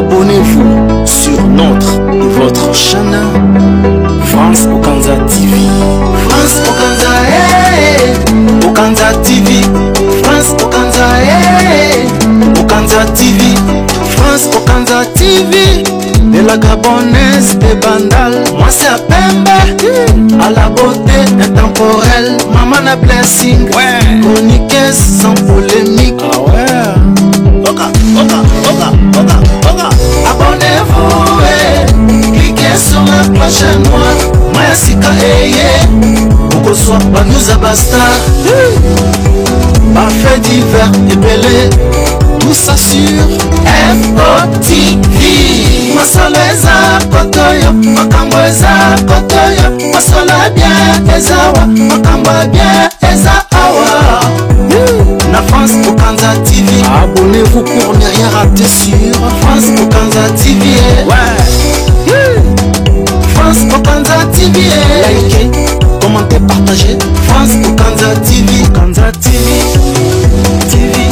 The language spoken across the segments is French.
Abonnez-vous sur notre et votre chaîne France Okanza TV. France Okanza, Okanza TV. France Okanza, Okanza TV. France Okanza TV. De la Gabonaise de Bandal, moi c'est à Pembe. À la beauté intemporelle, maman a blessing. Chroniqueuse sans polémique. Ah ouais. Abonnez-vous, cliquez sur la cloche noire. Maya Sika Boko soit pas nous à basta. Parfait divers et belé. Tout ça sur FOTV. Masolo eza kotoyo, makambo eza kotoyo. Masolo bien ezawa, makambo bien eza awa. La France Okanza TV. Abonnez-vous pour ne rien rater sur France Okanza TV. Ouais. France Okanza TV. Likez, commentez, partagez. France Okanza TV. Okanza TV.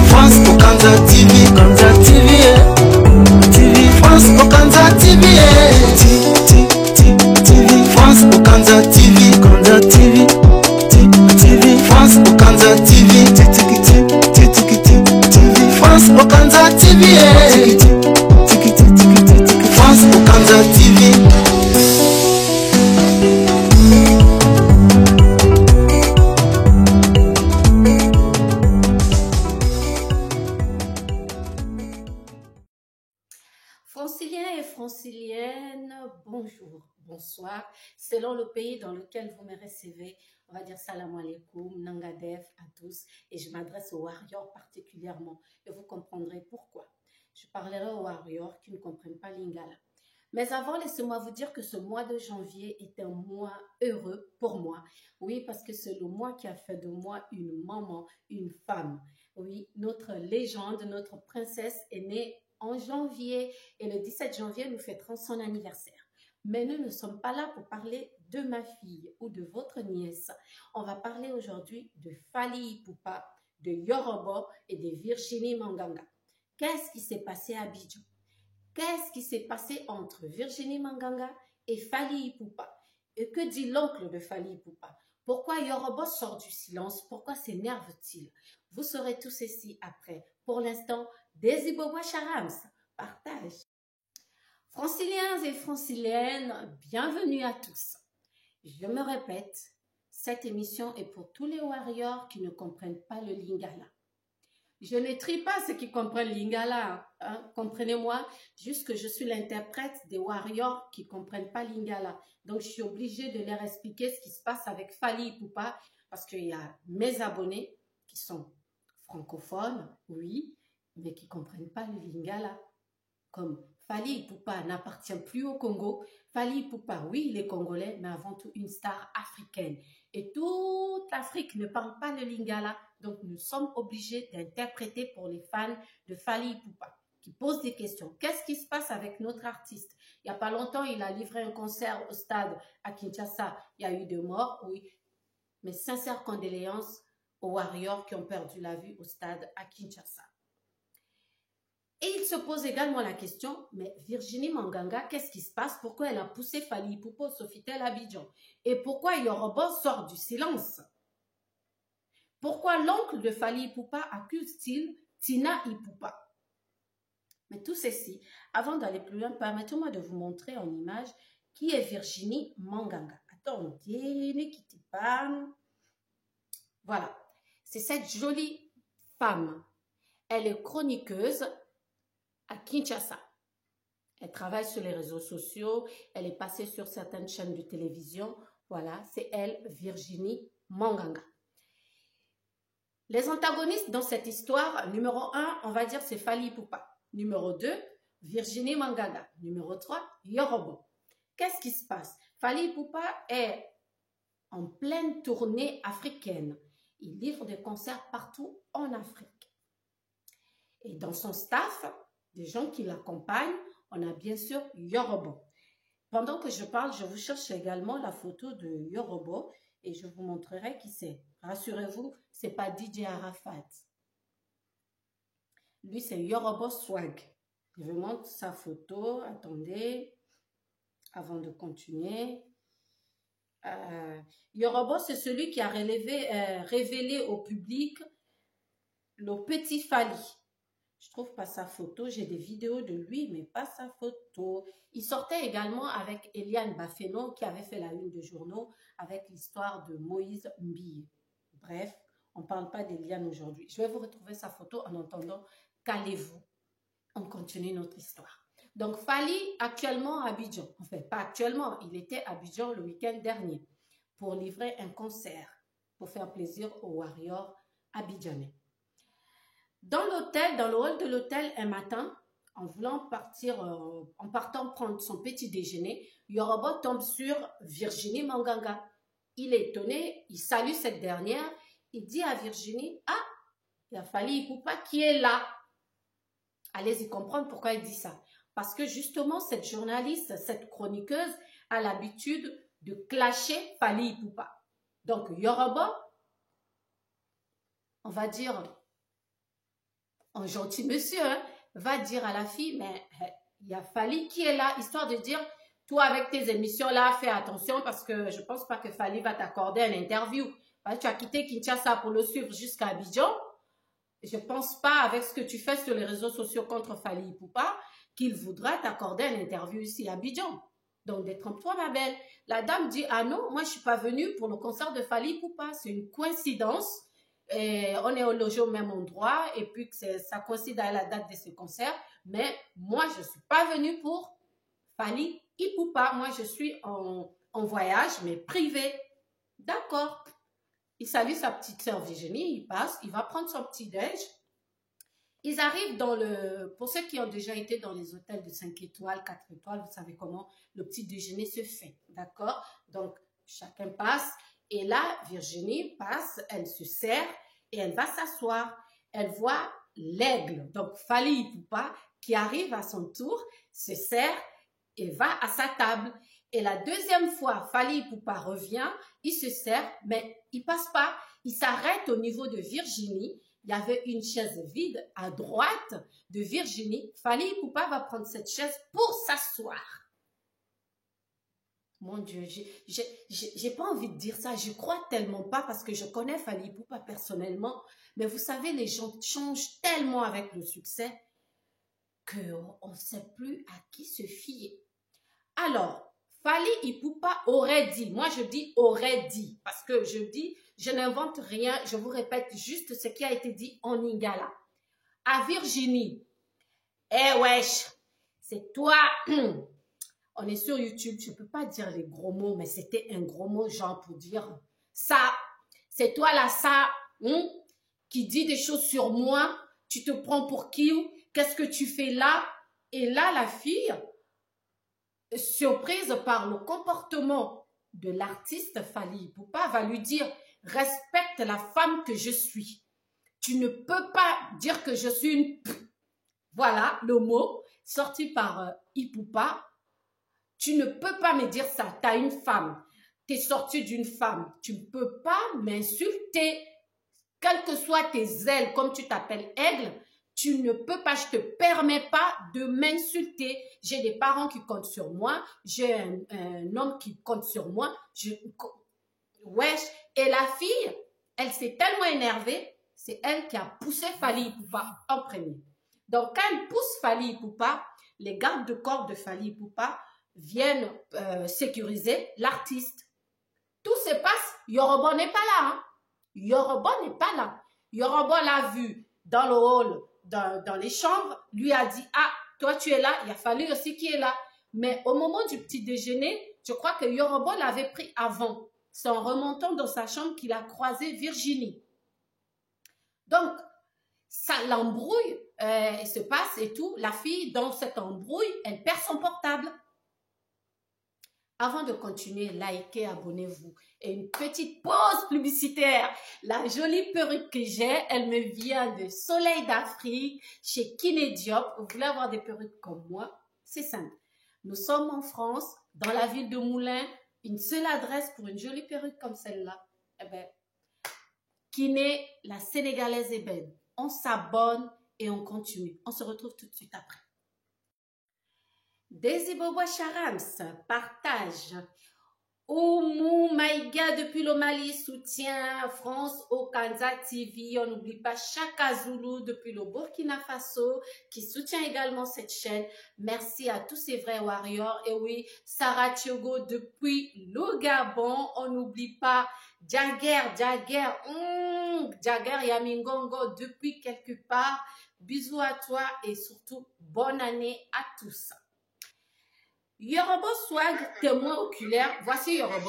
France Okanza TV. Okanza TV. France Okanza TV. France Okanza TV. Okanza TV. France Okanza TV. France Okanza TV. France Okanza TV. Franciliens et franciliennes, bonjour, bonsoir. Selon le pays dans lequel vous me recevez, on va dire salam alaikum, nangadef à tous. Et je m'adresse aux warriors particulièrement. Et vous comprendrez pourquoi. Je parlerai aux warriors qui ne comprennent pas lingala. Mais avant, laissez-moi vous dire que ce mois de janvier est un mois heureux pour moi. Oui, parce que c'est le mois qui a fait de moi une maman, une femme. Oui, notre légende, notre princesse est née en janvier et le 17 janvier, nous fêterons son anniversaire. Mais nous ne sommes pas là pour parler de ma fille ou de votre nièce. On va parler aujourd'hui de Fally Ipupa, de Yorobo et de Virginie Manganga. Qu'est-ce qui s'est passé à Abidjan? Qu'est-ce qui s'est passé entre Virginie Manganga et Fally Ipupa? Et que dit l'oncle de Fally Ipupa? Pourquoi Yorobo sort du silence? Pourquoi s'énerve-t-il? Vous saurez tout ceci après. Pour l'instant, Desibobois Charams, partage. Franciliens et franciliennes, bienvenue à tous. Je me répète, cette émission est pour tous les warriors qui ne comprennent pas le lingala. Je ne trie pas ceux qui comprennent lingala, hein, comprenez-moi, juste que je suis l'interprète des warriors qui ne comprennent pas lingala. Donc, je suis obligée de leur expliquer ce qui se passe avec Fally Ipupa parce qu'il y a mes abonnés qui sont francophones, oui, mais qui ne comprennent pas le lingala. Comme Fally Ipupa n'appartient plus au Congo. Fally Ipupa, oui, il est congolais, mais avant tout une star africaine. Et toute l'Afrique ne parle pas le lingala, donc nous sommes obligés d'interpréter pour les fans de Fally Ipupa qui posent des questions. Qu'est-ce qui se passe avec notre artiste? Il n'y a pas longtemps, il a livré un concert au stade à Kinshasa. Il y a eu des morts, oui, mais sincères condoléances aux warriors qui ont perdu la vie au stade à Kinshasa. Et il se pose également la question, mais Virginie Manganga, qu'est-ce qui se passe? Pourquoi elle a poussé Fally Ipupa au Sofitel Abidjan? Et pourquoi Yorobo sort du silence? Pourquoi l'oncle de Fally Ipupa accuse-t-il Tina Ipupa? Mais tout ceci, avant d'aller plus loin, permettez-moi de vous montrer en image qui est Virginie Manganga. Attendez, ne quittez pas. Voilà, c'est cette jolie femme. Elle est chroniqueuse à Kinshasa. Elle travaille sur les réseaux sociaux, elle est passée sur certaines chaînes de télévision. Voilà, c'est elle, Virginie Manganga. Les antagonistes dans cette histoire, numéro 1, on va dire c'est Fally Ipupa. Numéro 2, Virginie Manganga. Numéro 3, Yorobo. Qu'est-ce qui se passe? Fally Ipupa est en pleine tournée africaine. Il livre des concerts partout en Afrique. Et dans son staff, des gens qui l'accompagnent, on a bien sûr Yorobo. Pendant que je parle, je vous cherche également la photo de Yorobo et je vous montrerai qui c'est. Rassurez-vous, ce n'est pas DJ Arafat. Lui, c'est Yorobo Swag. Je vous montre sa photo. Attendez, avant de continuer. Yorobo, c'est celui qui a révélé au public le petit Fally. Je trouve pas sa photo. J'ai des vidéos de lui, mais pas sa photo. Il sortait également avec Eliane Bafénon, qui avait fait la une de journaux avec l'histoire de Moïse Mbille. Bref, on ne parle pas d'Eliane aujourd'hui. Je vais vous retrouver sa photo. En attendant, calez-vous. On continue notre histoire. Donc, Fally, actuellement à Abidjan. En fait, pas actuellement. Il était à Abidjan le week-end dernier pour livrer un concert, pour faire plaisir aux Warriors abidjanais. Dans l'hôtel, dans le hall de l'hôtel, un matin, en partant prendre son petit déjeuner, Yorobo tombe sur Virginie Manganga. Il est étonné, il salue cette dernière, il dit à Virginie, ah, il a Fally Ipupa qui est là. Allez-y comprendre pourquoi il dit ça. Parce que justement, cette journaliste, cette chroniqueuse a l'habitude de clasher Fally Ipupa. Donc, Yorobo, on va dire, en gentil monsieur, hein, va dire à la fille, mais il y a Fally qui est là, histoire de dire, toi avec tes émissions là, fais attention parce que je ne pense pas que Fally va t'accorder une interview. Parce que tu as quitté Kinshasa pour le suivre jusqu'à Abidjan. Je ne pense pas, avec ce que tu fais sur les réseaux sociaux contre Fally Ipupa, qu'il voudra t'accorder une interview ici à Abidjan. Donc, détrompe-toi, ma belle. La dame dit, ah non, moi, je ne suis pas venue pour le concert de Fally Ipupa. C'est une coïncidence. Et on est logé au même endroit et puis que ça coïncide à la date de ce concert. Mais moi, je ne suis pas venue pour Fally Ipupa. Moi, je suis en voyage, mais privé. D'accord. Il salue sa petite sœur Virginie, il passe, il va prendre son petit déj. Ils arrivent pour ceux qui ont déjà été dans les hôtels de 5 étoiles, 4 étoiles, vous savez comment le petit déjeuner se fait, d'accord? Donc, chacun passe et là, Virginie passe, elle se sert et elle va s'asseoir. Elle voit l'aigle, donc Fally Ipupa, qui arrive à son tour, se sert et va à sa table. Et la deuxième fois, Fally Ipupa revient, il se sert, mais il passe pas. Il s'arrête au niveau de Virginie. Il y avait une chaise vide à droite de Virginie. Fally Ipupa va prendre cette chaise pour s'asseoir. Mon Dieu, j'ai pas envie de dire ça. Je crois tellement pas parce que je connais Fally Ipupa personnellement. Mais vous savez, les gens changent tellement avec le succès qu'on ne sait plus à qui se fier. Alors, Fally Ipupa aurait dit, moi je dis aurait dit, parce que je dis, je n'invente rien, je vous répète juste ce qui a été dit en Lingala. À Virginie, eh wesh, c'est toi, on est sur YouTube, je ne peux pas dire les gros mots, mais c'était un gros mot genre pour dire ça, c'est toi là ça, qui dit des choses sur moi, tu te prends pour qui, qu'est-ce que tu fais là? Et là la fille, surprise par le comportement de l'artiste Fally Ipupa, va lui dire « Respecte la femme que je suis. Tu ne peux pas dire que je suis une... » Voilà le mot sorti par Ipupa. « Tu ne peux pas me dire ça. Tu as une femme. Tu es sorti d'une femme. Tu ne peux pas m'insulter. Quelles que soient tes ailes, comme tu t'appelles aigle, tu ne peux pas, je ne te permets pas de m'insulter. J'ai des parents qui comptent sur moi. J'ai un homme qui compte sur moi. Wesh. Et la fille, elle s'est tellement énervée, c'est elle qui a poussé Fally Ipupa en premier. Donc, quand elle pousse Fally Ipupa, les gardes de corps de Fally Ipupa viennent sécuriser l'artiste. Tout se passe, Yorobo n'est pas là. Hein. Yorobo n'est pas là. Yorobo l'a vu dans le hall, dans les chambres, lui a dit, ah, toi tu es là, il a fallu aussi qui est là. Mais au moment du petit déjeuner, je crois que Yorobo l'avait pris avant. C'est en remontant dans sa chambre qu'il a croisé Virginie. Donc, ça l'embrouille se passe et tout. La fille, dans cette embrouille, elle perd son portable. Avant de continuer, likez, abonnez-vous. Et une petite pause publicitaire. La jolie perruque que j'ai, elle me vient de Soleil d'Afrique, chez Kiné Diop. Vous voulez avoir des perruques comme moi? C'est simple. Nous sommes en France, dans la ville de Moulins. Une seule adresse pour une jolie perruque comme celle-là. Eh bien, Kiné, la Sénégalaise ébène. On s'abonne et on continue. On se retrouve tout de suite après. Desibobo Charams, partage. Oumou Maïga depuis le Mali soutient France au Kanza TV. On n'oublie pas Chaka Zulu depuis le Burkina Faso qui soutient également cette chaîne. Merci à tous ces vrais warriors. Et oui, Sarah Thiogo depuis le Gabon. On n'oublie pas Djaguer Yamingongo depuis quelque part. Bisous à toi et surtout bonne année à tous. Yorobo Swag, témoin oculaire. Voici Yorobo.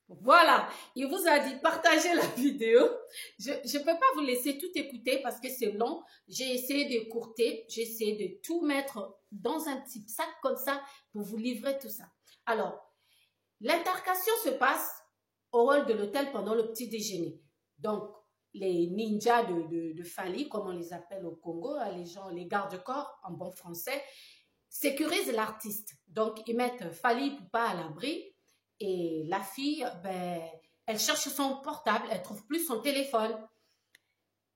Voilà, il vous a dit partagez la vidéo. Je ne peux pas vous laisser tout écouter parce que c'est long. J'ai essayé d'écourter, j'ai essayé de tout mettre dans un petit sac comme ça pour vous livrer tout ça. Alors, l'intercation se passe au hall de l'hôtel pendant le petit déjeuner. Donc, les ninjas de Fally, comme on les appelle au Congo, les gardes-corps en bon français, sécurisent l'artiste. Donc, ils mettent Fally Ipupa à l'abri et la fille, ben, elle cherche son portable, elle ne trouve plus son téléphone.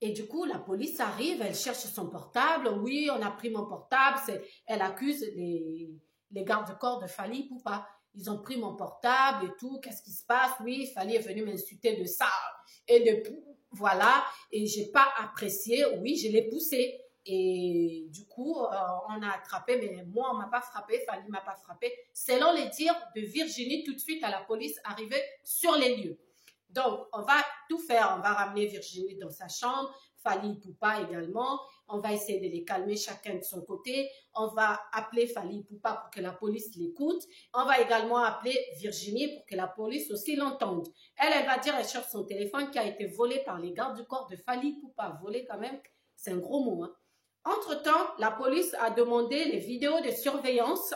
Et du coup, la police arrive, elle cherche son portable. Oui, on a pris mon portable. Elle accuse les gardes-corps de Fally Ipupa. Ils ont pris mon portable et tout. Qu'est-ce qui se passe? Oui, Fally est venu m'insulter de ça et de... Voilà, et j'ai pas apprécié, oui, je l'ai poussé. Et du coup, on a attrapé, mais moi, on m'a pas frappé, Fally m'a pas frappé. Selon les dires de Virginie, tout de suite à la police arrivée sur les lieux. Donc, on va tout faire. On va ramener Virginie dans sa chambre, Fally Ipupa également. On va essayer de les calmer chacun de son côté. On va appeler Fally Ipupa pour que la police l'écoute. On va également appeler Virginie pour que la police aussi l'entende. Elle va dire, elle cherche son téléphone qui a été volé par les gardes du corps de Fally Ipupa. Volé quand même, c'est un gros mot. Hein. Entre-temps, la police a demandé les vidéos de surveillance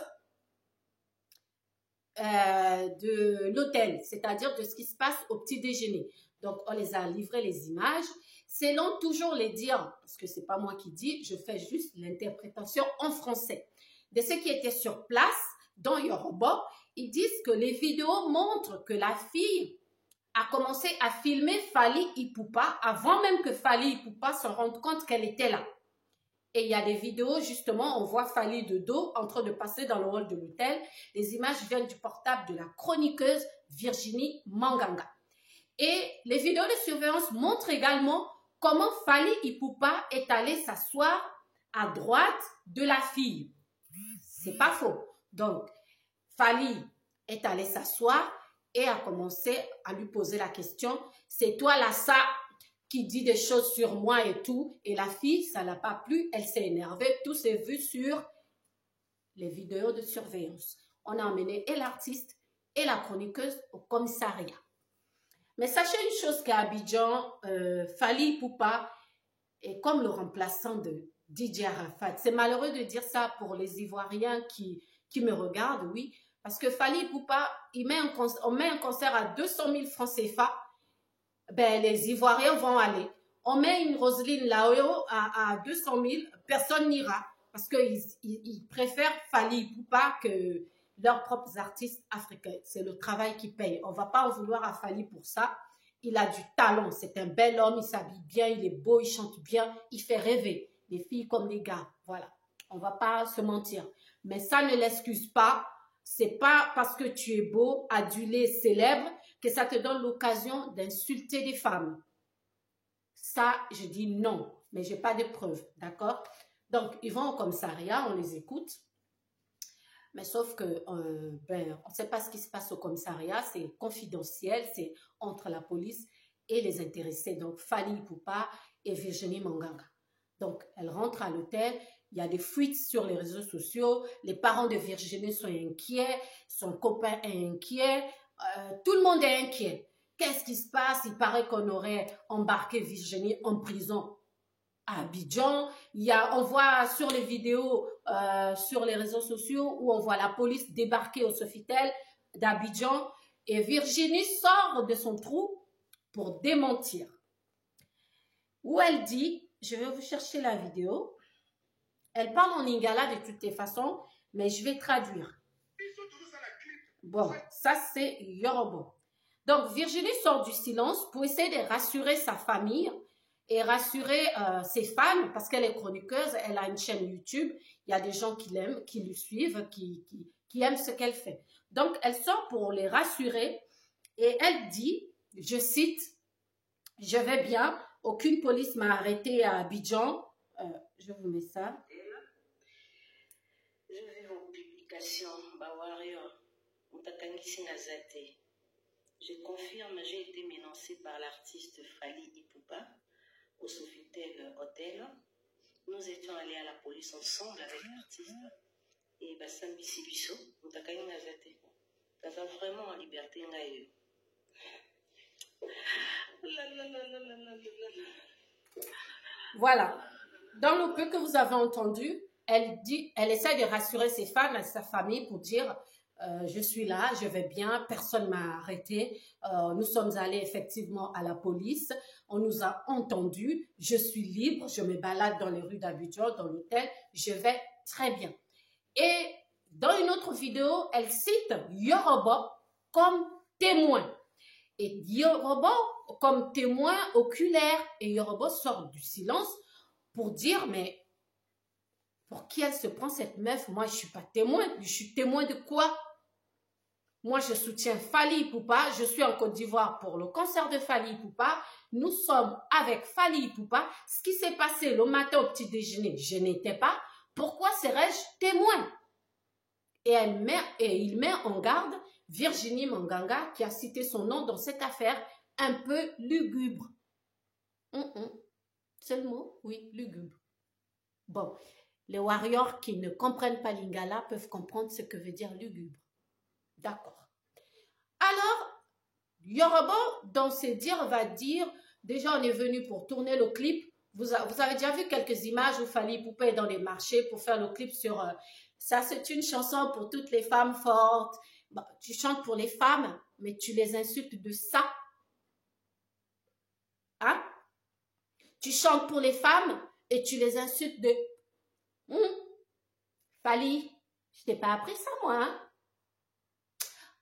de l'hôtel, c'est-à-dire de ce qui se passe au petit déjeuner. Donc, on les a livré les images. Selon toujours les dires, parce que c'est pas moi qui dis, je fais juste l'interprétation en français. De ceux qui étaient sur place, dans Yoruba, ils disent que les vidéos montrent que la fille a commencé à filmer Fally Ipupa avant même que Fally Ipupa se rende compte qu'elle était là. Et il y a des vidéos, justement, on voit Fally de dos en train de passer dans le hall de l'hôtel. Les images viennent du portable de la chroniqueuse Virginie Manganga. Et les vidéos de surveillance montrent également comment Fally Ipupa est allé s'asseoir à droite de la fille. C'est pas faux. Donc, Fally est allé s'asseoir et a commencé à lui poser la question. C'est toi là ça qui dit des choses sur moi et tout. Et la fille, ça l'a pas plu. Elle s'est énervée. Tout s'est vu sur les vidéos de surveillance. On a emmené et l'artiste et la chroniqueuse au commissariat. Mais sachez une chose qu'à Abidjan, Fally Ipupa est comme le remplaçant de DJ Arafat. C'est malheureux de dire ça pour les Ivoiriens qui me regardent, oui. Parce que Fally Ipupa, on met un concert à 200 000 francs CFA. Ben, les Ivoiriens vont aller. On met une Roselyne Lao à 200 000, personne n'ira. Parce qu'ils préfèrent Fally Ipupa que leurs propres artistes africains. C'est le travail qui paye. On ne va pas en vouloir à Fally pour ça. Il a du talent. C'est un bel homme. Il s'habille bien. Il est beau. Il chante bien. Il fait rêver. Les filles comme les gars. Voilà. On ne va pas se mentir. Mais ça ne l'excuse pas. C'est pas parce que tu es beau, adulé, célèbre, que ça te donne l'occasion d'insulter des femmes. Ça, je dis non. Mais je n'ai pas de preuves. D'accord? Donc, ils vont au commissariat. On les écoute. Mais sauf que, on ne sait pas ce qui se passe au commissariat, c'est confidentiel, c'est entre la police et les intéressés. Donc, Fally Ipupa et Virginie Manganga. Donc, elle rentre à l'hôtel, il y a des fuites sur les réseaux sociaux, les parents de Virginie sont inquiets, son copain est inquiet, tout le monde est inquiet. Qu'est-ce qui se passe? Il paraît qu'on aurait embarqué Virginie en prison à Abidjan. On voit sur les vidéos, sur les réseaux sociaux, où on voit la police débarquer au Sofitel d'Abidjan et Virginie sort de son trou pour démentir. Où elle dit, je vais vous chercher la vidéo, elle parle en lingala de toutes les façons, mais je vais traduire. Bon, ça c'est Yoruba. Donc Virginie sort du silence pour essayer de rassurer sa famille et rassurer ses fans, parce qu'elle est chroniqueuse, elle a une chaîne YouTube, il y a des gens qui l'aiment, qui lui suivent, qui aiment ce qu'elle fait. Donc, elle sort pour les rassurer et elle dit, je cite, « Je vais bien, aucune police m'a arrêté à Abidjan. » Je vous mets ça. Je vais vos publications, Bawario, Moutatangisi Nazate. Je confirme, j'ai été menacée par l'artiste Fally Ipupa au Sofitel Hotel. Nous étions allés à la police ensemble avec l'artiste. Et Bassambi Sibiso, Moutakangisi Nazate. Ça vraiment en liberté. Voilà. Dans le peu que vous avez entendu, elle essaie de rassurer ses fans et sa famille pour dire je suis là, je vais bien, personne ne m'a arrêté. Nous sommes allés effectivement à la police, on nous a entendus, je suis libre, je me balade dans les rues d'Abidjan, dans l'hôtel, je vais très bien. Et dans une autre vidéo, elle cite Yorobo comme témoin. Et Yorobo comme témoin oculaire. Et Yorobo sort du silence pour dire, mais pour qui elle se prend cette meuf? Moi, je ne suis pas témoin. Je suis témoin de quoi? Moi, je soutiens Fally Ipupa. Je suis en Côte d'Ivoire pour le concert de Fally Ipupa. Nous sommes avec Fally Ipupa. Ce qui s'est passé le matin au petit déjeuner, je n'étais pas. Pourquoi serais-je témoin? Et il met en garde Virginie Manganga qui a cité son nom dans cette affaire un peu lugubre. C'est le mot? Oui, lugubre. Bon, les warriors qui ne comprennent pas lingala peuvent comprendre ce que veut dire lugubre. D'accord. Alors, Yorobo, dans ses dires, va dire, déjà on est venu pour tourner le clip. Vous avez déjà vu quelques images où Fally Ipupa est dans les marchés pour faire le clip sur... ça, c'est une chanson pour toutes les femmes fortes. Bah, tu chantes pour les femmes, mais tu les insultes de ça. Hein? Tu chantes pour les femmes et tu les insultes de... Fally, je t'ai pas appris ça, moi. Hein?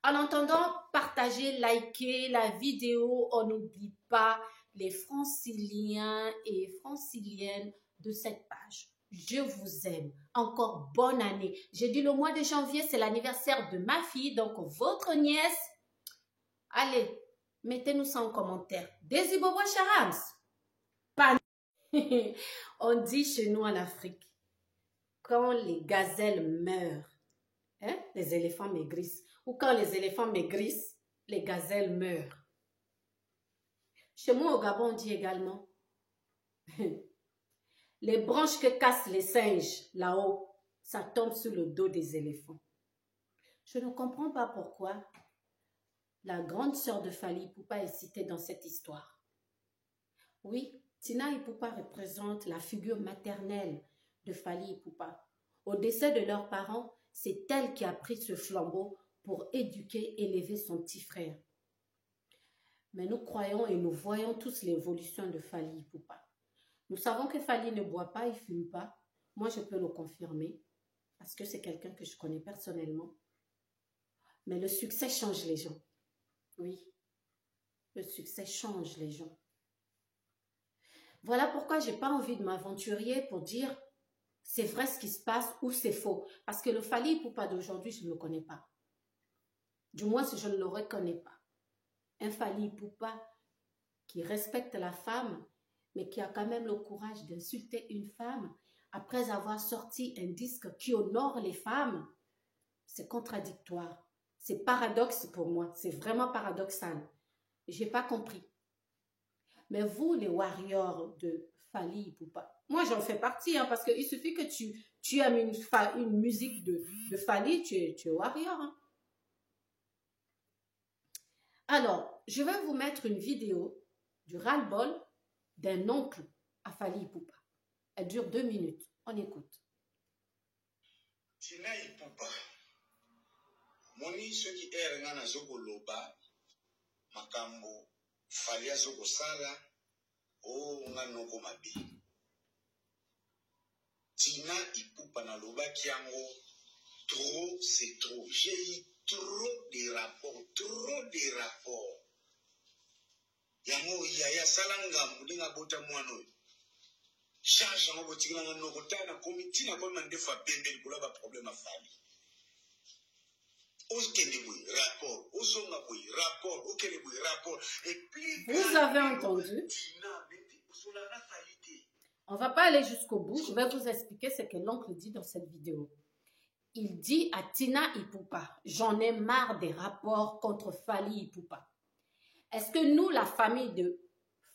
En entendant, partagez, likez la vidéo. On n'oublie pas les franciliens et franciliennes de cette page. Je vous aime. Encore bonne année. J'ai dit le mois de janvier, c'est l'anniversaire de ma fille, donc votre nièce. Allez, mettez-nous ça en commentaire. Desi Bobo Charams. On dit chez nous en Afrique, quand les gazelles meurent, hein, les éléphants maigrissent. Ou quand les éléphants maigrissent, les gazelles meurent. Chez moi au Gabon, on dit également les branches que cassent les singes là-haut, ça tombe sur le dos des éléphants. Je ne comprends pas pourquoi la grande sœur de Fally Ipupa est citée dans cette histoire. Oui, Tina Ipupa représente la figure maternelle de Fally Ipupa. Au décès de leurs parents, c'est elle qui a pris ce flambeau pour éduquer et élever son petit frère. Mais nous croyons et nous voyons tous l'évolution de Fally Ipupa. Nous savons que Fally ne boit pas, il ne fume pas. Moi, je peux le confirmer parce que c'est quelqu'un que je connais personnellement. Mais le succès change les gens. Oui, le succès change les gens. Voilà pourquoi je n'ai pas envie de m'aventurer pour dire c'est vrai ce qui se passe ou c'est faux. Parce que le Fally Ipupa d'aujourd'hui, je ne le connais pas. Du moins, si je ne le reconnais pas. Un Fally Ipupa qui respecte la femme, mais qui a quand même le courage d'insulter une femme après avoir sorti un disque qui honore les femmes, c'est contradictoire. C'est paradoxe pour moi. C'est vraiment paradoxal. Je n'ai pas compris. Mais vous, les warriors de Fally Ipupa, moi j'en fais partie, hein, parce qu'il suffit que tu aimes une musique de Fally, tu es warrior. Hein. Alors, je vais vous mettre une vidéo du ras-le-bol d'un oncle à Fally Ipupa. Elle dure 2 minutes. On écoute. Tina Ipupa, moni ceux qui errent na zoko loba, makambo, Fally zoko sala, o nganoko mabi. Tina Ipupa na loba kiango, trop c'est trop. J'ai eu trop de rapports. yango ya salanga mudinga bota mwana charge yango botikila nga nokota na komiti na kwa mandefa pembe likolo ba problème afali Vous avez entendu? On va pas aller jusqu'au bout. Je vais vous expliquer ce que l'oncle dit dans cette vidéo. Il dit à Tina Ipupa, j'en ai marre des rapports contre Fally Ipupa. Est-ce que nous, la famille de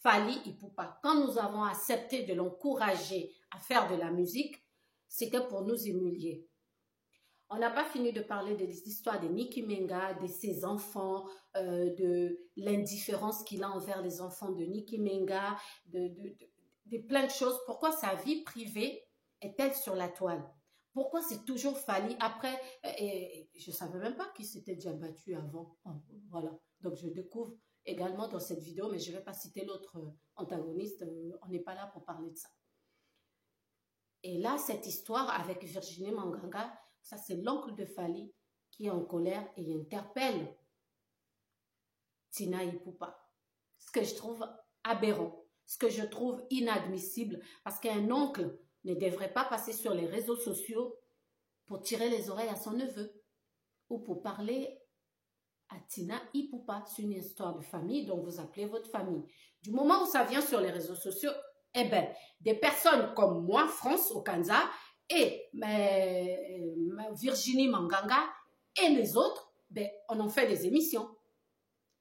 Fally Ipupa, quand nous avons accepté de l'encourager à faire de la musique, c'était pour nous humilier? On n'a pas fini de parler de l'histoire de Nicky Menga, de ses enfants, de l'indifférence qu'il a envers les enfants de Nicky Menga, de plein de choses. Pourquoi sa vie privée est-elle sur la toile? Pourquoi c'est toujours Fally? Après, je ne savais même pas qu'il s'était déjà battu avant. Voilà. Donc, je découvre également dans cette vidéo, mais je ne vais pas citer l'autre antagoniste. On n'est pas là pour parler de ça. Et là, cette histoire avec Virginie Manganga, ça, c'est l'oncle de Fally qui est en colère et il interpelle Tina Ipupa. Ce que je trouve aberrant, ce que je trouve inadmissible, parce qu'un oncle ne devrait pas passer sur les réseaux sociaux pour tirer les oreilles à son neveu ou pour parler à Tina Ipupa. C'est une histoire de famille, donc vous appelez votre famille. Du moment où ça vient sur les réseaux sociaux, eh bien, des personnes comme moi, France Okanza, et Virginie Manganga et les autres, ben, on en fait des émissions.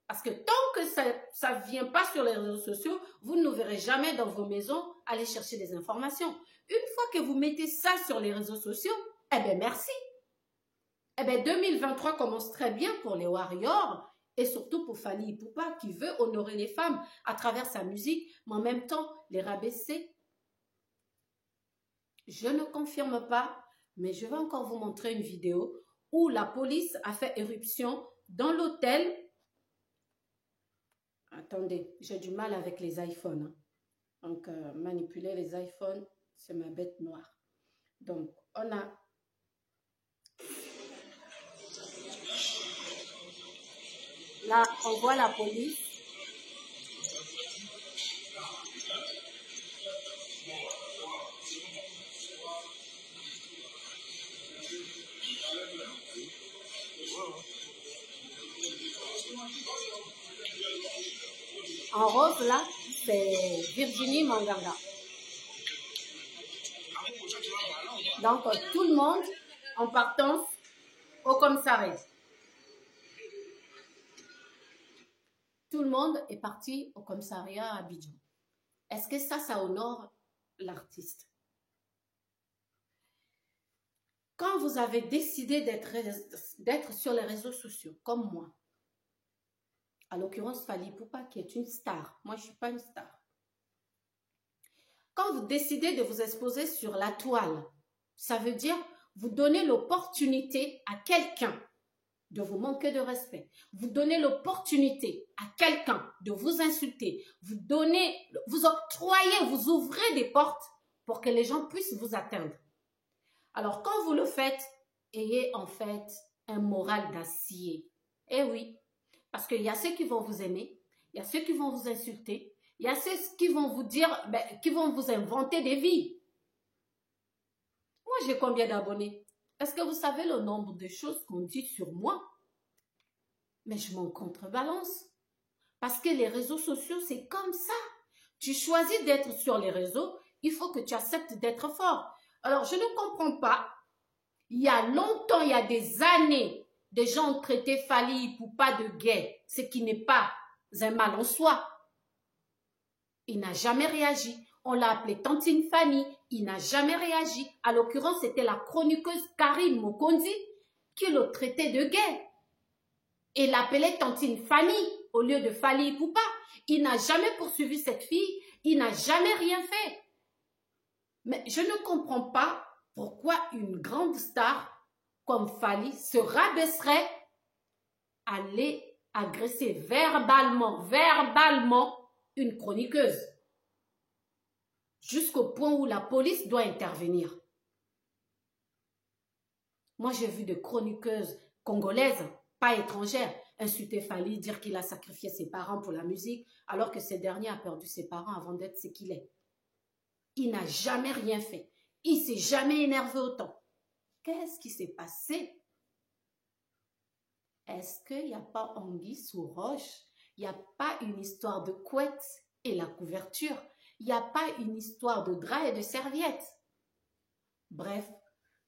Parce que tant que ça ne vient pas sur les réseaux sociaux, vous ne nous verrez jamais dans vos maisons aller chercher des informations. Une fois que vous mettez ça sur les réseaux sociaux, eh bien merci. Eh bien 2023 commence très bien pour les Warriors et surtout pour Fally Ipupa qui veut honorer les femmes à travers sa musique, mais en même temps les rabaisser. Je ne confirme pas, mais je vais encore vous montrer une vidéo où la police a fait éruption dans l'hôtel. Attendez, j'ai du mal avec les iPhones. Hein. Donc, manipuler les iPhones, c'est ma bête noire. Donc, on a... Là, on voit la police. En rose, là, c'est Virginie Manganga. Donc, tout le monde en partance au commissariat. Tout le monde est parti au commissariat à Abidjan. Est-ce que ça honore l'artiste? Quand vous avez décidé d'être sur les réseaux sociaux, comme moi, à l'occurrence Fally Ipupa qui est une star. Moi, je ne suis pas une star. Quand vous décidez de vous exposer sur la toile, ça veut dire vous donnez l'opportunité à quelqu'un de vous manquer de respect. Vous donnez l'opportunité à quelqu'un de vous insulter. Vous octroyez, vous ouvrez des portes pour que les gens puissent vous atteindre. Alors, quand vous le faites, ayez en fait un moral d'acier. Eh oui. Parce qu'il y a ceux qui vont vous aimer, il y a ceux qui vont vous insulter, il y a ceux qui vont vous dire, qui vont vous inventer des vies. Moi, j'ai combien d'abonnés? Est-ce que vous savez le nombre de choses qu'on dit sur moi? Mais je m'en contrebalance. Parce que les réseaux sociaux, c'est comme ça. Tu choisis d'être sur les réseaux, il faut que tu acceptes d'être fort. Alors, je ne comprends pas. Il y a longtemps, il y a des années, des gens ont traité Fally Ipupa de gay, ce qui n'est pas un mal en soi. Il n'a jamais réagi. On l'a appelé Tantine Fanny. Il n'a jamais réagi. À l'occurrence, c'était la chroniqueuse Karine Mokondi qui le traitait de gay. Et l'appelait Tantine Fanny au lieu de Fally Ipupa. Il n'a jamais poursuivi cette fille. Il n'a jamais rien fait. Mais je ne comprends pas pourquoi une grande star comme Fally se rabaisserait à aller agresser verbalement une chroniqueuse. Jusqu'au point où la police doit intervenir. Moi, j'ai vu des chroniqueuses congolaises, pas étrangères, insulter Fally, dire qu'il a sacrifié ses parents pour la musique, alors que ce dernier a perdu ses parents avant d'être ce qu'il est. Il n'a jamais rien fait. Il ne s'est jamais énervé autant. Qu'est-ce qui s'est passé? Est-ce qu'il n'y a pas anguille sous roche? Il n'y a pas une histoire de couette et la couverture? Il n'y a pas une histoire de drap et de serviette? Bref,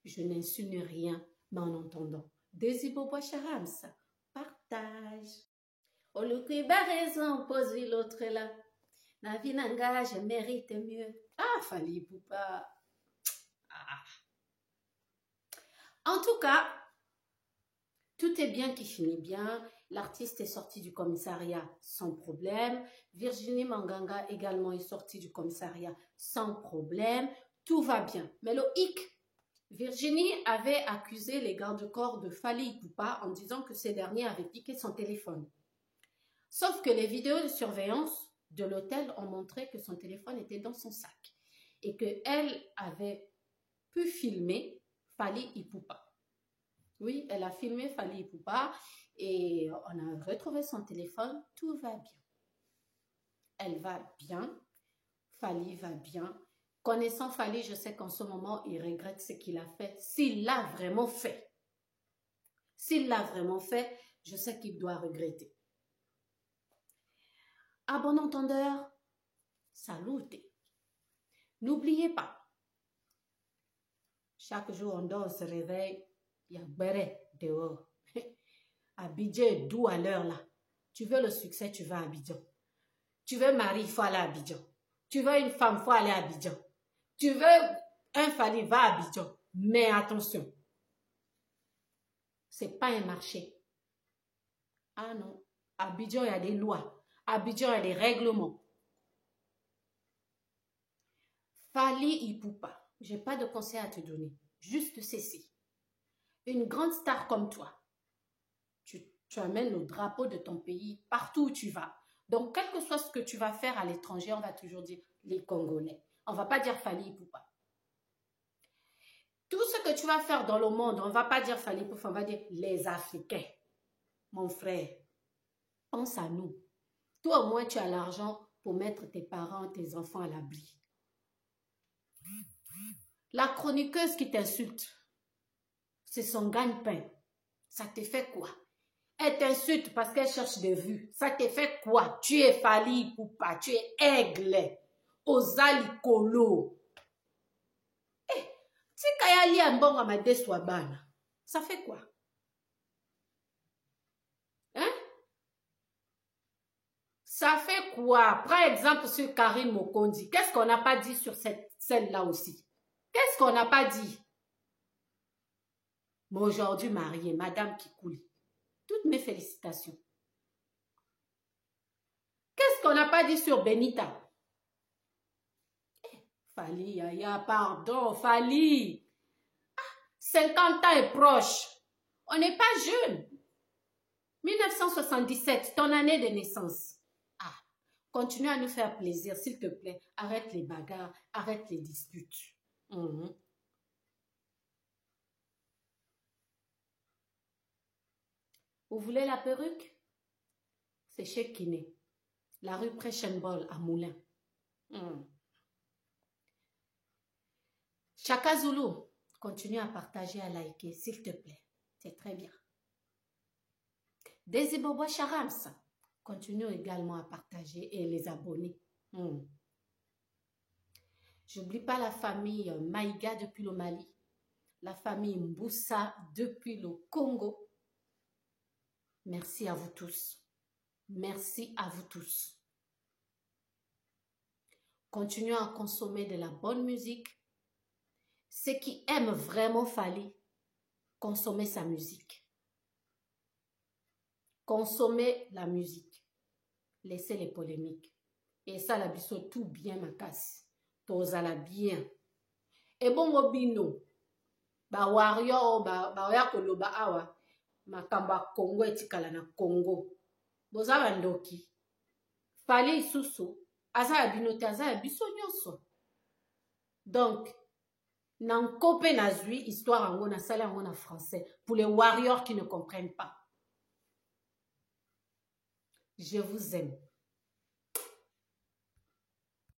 je n'insinue rien, mais en entendant. Desi Bobo Charams, partage. Olukiba raison, pose l'autre là. La vie n'engage, je mérite mieux. Ah, Fally Ipupa. Ah. En tout cas, tout est bien qui finit bien. L'artiste est sorti du commissariat sans problème. Virginie Manganga également est sortie du commissariat sans problème. Tout va bien. Mais le hic, Virginie avait accusé les gardes-corps de Fally Ipupa en disant que ces derniers avaient piqué son téléphone. Sauf que les vidéos de surveillance de l'hôtel ont montré que son téléphone était dans son sac et qu'elle avait pu filmer Fally Ipupa. Oui, elle a filmé Fally Ipupa et on a retrouvé son téléphone. Tout va bien. Elle va bien. Fally va bien. Connaissant Fally, je sais qu'en ce moment, il regrette ce qu'il a fait. S'il l'a vraiment fait. S'il l'a vraiment fait, je sais qu'il doit regretter. À bon entendeur, salutez. N'oubliez pas, chaque jour on dort, on se réveille, il y a béret dehors. Abidjan est doux à l'heure là. Tu veux le succès, tu vas à Abidjan. Tu veux mari, il faut aller à Abidjan. Tu veux une femme, il faut aller à Abidjan. Tu veux un Fally, va à Abidjan. Mais attention, c'est pas un marché. Ah non, à Abidjan, il y a des lois. À Abidjan, il y a des règlements. Fally Ipupa, je n'ai pas de conseil à te donner. Juste ceci. Une grande star comme toi, tu amènes le drapeau de ton pays partout où tu vas. Donc, quel que soit ce que tu vas faire à l'étranger, on va toujours dire les Congolais. On ne va pas dire Fally Ipupa. Tout ce que tu vas faire dans le monde, on ne va pas dire Fally Ipupa, on va dire les Africains. Mon frère, pense à nous. Toi, au moins, tu as l'argent pour mettre tes parents, tes enfants à l'abri. La chroniqueuse qui t'insulte, c'est son gagne-pain. Ça te fait quoi? Elle t'insulte parce qu'elle cherche des vues. Ça te fait quoi? Tu es Fally Ipupa, tu es aigle. Ozali Kolo. Eh, si Kayali a mbongo amade swabana, ça fait quoi? Hein? Ça fait quoi? Prends exemple sur Karine Mokondi. Qu'est-ce qu'on n'a pas dit sur celle-là aussi? Qu'est-ce qu'on n'a pas dit? Mais aujourd'hui mariée, Madame Kikouli. Toutes mes félicitations. Qu'est-ce qu'on n'a pas dit sur Benita? Fally, Yaya, pardon, Fally. 50 ans est proche. On n'est pas jeune. 1977, ton année de naissance. Ah, continue à nous faire plaisir, s'il te plaît. Arrête les bagarres, arrête les disputes. Vous voulez la perruque? C'est chez Kiné. La rue Préchenbol à Moulins. Chaka Zulu, continue à partager, à liker, s'il te plaît. C'est très bien. Desi Bobo Charams, continue également à partager et les abonner. J'oublie pas la famille Maïga depuis le Mali, la famille Mboussa depuis le Congo. Merci à vous tous. Merci à vous tous. Continuez à consommer de la bonne musique. Ceux qui aiment vraiment Fally, consommez sa musique. Consommez la musique. Laissez les polémiques. Et ça, la biso tout bien ma casse. Tozala bien. Et bon, obino. Ba wario, ba yakoloba awa. Makamba Congo etikala na Congo. Boza bandoki. Fally isusu. Aza abinote, aza abiso nyonso. Donc, Nankope nazui, histoire en na sala en français. Pour les warriors qui ne comprennent pas. Je vous aime.